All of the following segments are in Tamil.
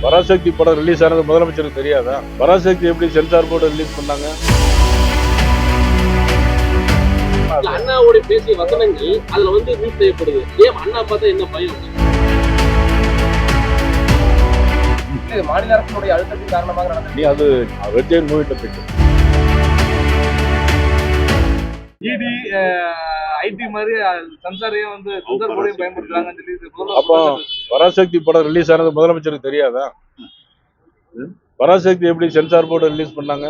பராசக்தி படம் ரிலீஸ் ஆனது முதலமைச்சருக்கு தெரியாதா? பராசக்தி எப்படி சென்சார் போர்டு ரிலீஸ் பண்ணாங்க? அண்ணாவோட பேசிய வசனங்கள் அதுல மியூட் செய்யப்படுது. ஏன் அண்ணா பார்த்தா என்ன பயம்? மாநில அரசுடைய அழுத்தத்தின் காரணமாக நீ அது ரெட் ஜெயின் மூவி டாபிக். இடி ஐடி மாதிரி சென்சாரையும் சென்சார் போர்டையும் பயன்படுத்துறாங்கன்னு சொல்லி அப்போ பராசக்தி படம் ரிலீஸ் ஆனது முதலமைச்சருக்கு தெரியாதா? பராசக்தி எப்படி சென்சார் போர்டு ரிலீஸ் பண்ணாங்க?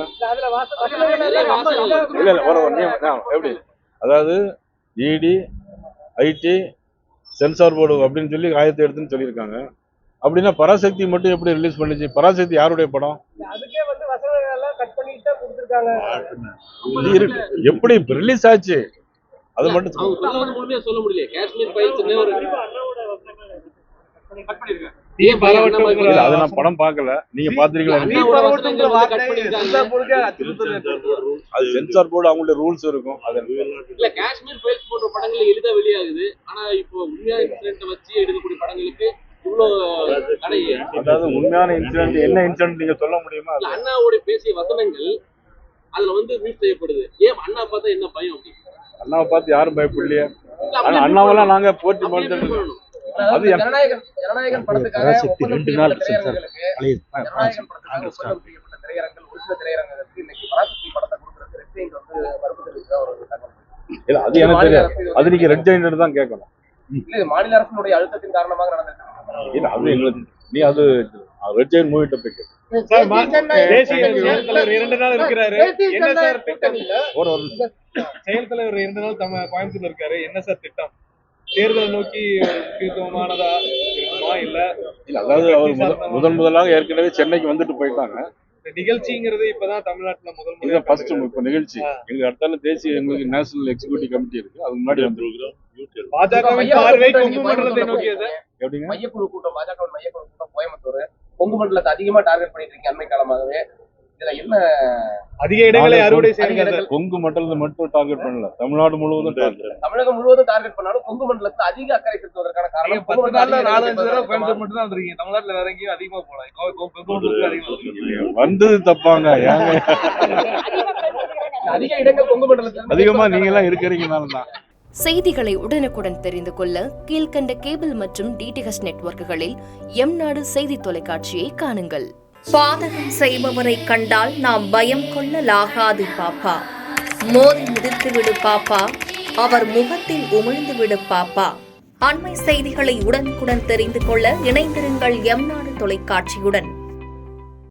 எப்படி அதாவது இடி ஐடி சென்சார் போர்டு அப்படின்னு சொல்லி ஆயத்தை எடுத்துன்னு சொல்லியிருக்காங்க. அப்படின்னா பராசக்தி மட்டும் எப்படி ரிலீஸ் பண்ணிச்சு? பராசக்தி யாருடைய படம்? எப்படி ரிலீஸ் ஆச்சு அது மட்டும் சொல்ல முடியல. காஷ்மீர் ஃபைல்ஸ் அதை நான் படம் பார்க்கல, நீங்க பாத்திருக்கீங்களா? அது சென்சார் போர்டு அவங்களுடைய ரூல்ஸ் இருக்கும். அது இல்ல காஷ்மீர் ஃபைல்ஸ் போன்ற படங்கள் எளிதா வெளியாகுது. ஆனா இப்போ உண்மையான இன்சிடென்ட் வச்சு எடுக்கக்கூடிய படங்களுக்கு அதாவது உண்மையான இன்சிடென்ட் என்ன இன்சிடென்ட் நீங்க சொல்ல முடியுமா? அண்ணாவோட பேசிய வசனங்கள் அதுல மியூட் செய்யப்படுது. ஏன் அண்ணா பார்த்தா என்ன பயம்? அண்ணாவை பார்த்து யாரும் பயப்படலையே. ஆனா அண்ணாவெல்லாம் நாங்க போட்டி பண்ணுறோம். அது ஜனநாயகன் படத்துக்காக 2 நாள் திரையரங்குகள் ஒரு சில திரையரங்குகளுக்கு இன்னைக்கு பராசக்தி படத்தை கொடுக்கறது ரெட் ஜெயின் மறுப்பு தெரிவிச்சதா ஒரு தகவல். இல்ல அது எனக்கு தெரியாது. அது நீங்க ரெட் ஜெயின் தான் கேட்கணும். இல்ல மாநில அரசுடைய அழுத்தத்தின் காரணமாக நடந்தது. இல்ல அது எங்களுக்கு நீ அது ரெட் ஜெயின் மூவி டாபிக். தேசிய செயல் தலைவர் 2 நாள் இருக்கிறாரு. என்ன சார் திட்டம்? செயல் தலைவர் 2 நாள் கோயம்புத்தூர்ல இருக்காரு. என்ன சார் திட்டம்? தேர்தல் நோக்கி முக்கியத்துவமானதா இருக்குமா? இல்ல அதாவது அவர் முதலாக ஏற்கனவே சென்னைக்கு வந்துட்டு போயிட்டாங்க. நிகழ்ச்சிங்கிறது இப்பதான் தமிழ்நாட்டுல முதல் இப்ப நிகழ்ச்சி எங்க அடுத்தால தேசிய எங்களுக்கு நேஷனல் எக்ஸிகியூட்டிவ் கமிட்டி இருக்கு. அதுக்கு முன்னாடி வந்துருக்கிறோம். மையக்குழு கூட்டம் பாஜக மையக்குழு கூட்டம் கோயம்புத்தூர் கொங்கு மண்டலத்தை அதிகமா டார்கெட் பண்ணிட்டு இருக்கீங்க அண்மை காலமாகவே. இதுல என்ன அதிக இடங்களை அறுவடை செய்யுங்க? கொங்கு மண்டலத்தை மட்டும் டார்கெட் பண்ணல, தமிழ்நாடு முழுவதும் தமிழகம் முழுவதும் டார்கெட் பண்ணாலும் கொங்கு மண்டலத்தை அதிக அக்கறை செலுத்துவதற்கான காரணம் 4-5 தடவை கோயம்புத்தூர் மட்டும் தான் வந்திருக்கீங்க. தமிழ்நாட்டுல வேற எங்கேயும் அதிகமா போலாம். வந்தது தப்பாங்க. அதிக இடங்கள் கொங்கு மண்டலத்தில் அதிகமா நீங்க எல்லாம் இருக்கிறீங்கனால தான். செய்திகளை உடனுக்குடன் தெரிந்து கொள்ள கீழ்கண்ட கேபிள் மற்றும் டிடிஹெச் நெட்வொர்க்குகளில் எம்நாடு செய்தி தொலைக்காட்சியை காணுங்கள். பாதகம் செய்பவரை கண்டால் நாம் பயம் கொள்ளலாகாது பாப்பா. மோதி மிதித்துவிடு பாப்பா, அவர் முகத்தில் உமிழ்ந்துவிடு பாப்பா. அண்மை செய்திகளை உடனுக்குடன் தெரிந்து கொள்ள இணைந்திருங்கள் எம்நாடு தொலைக்காட்சியுடன்.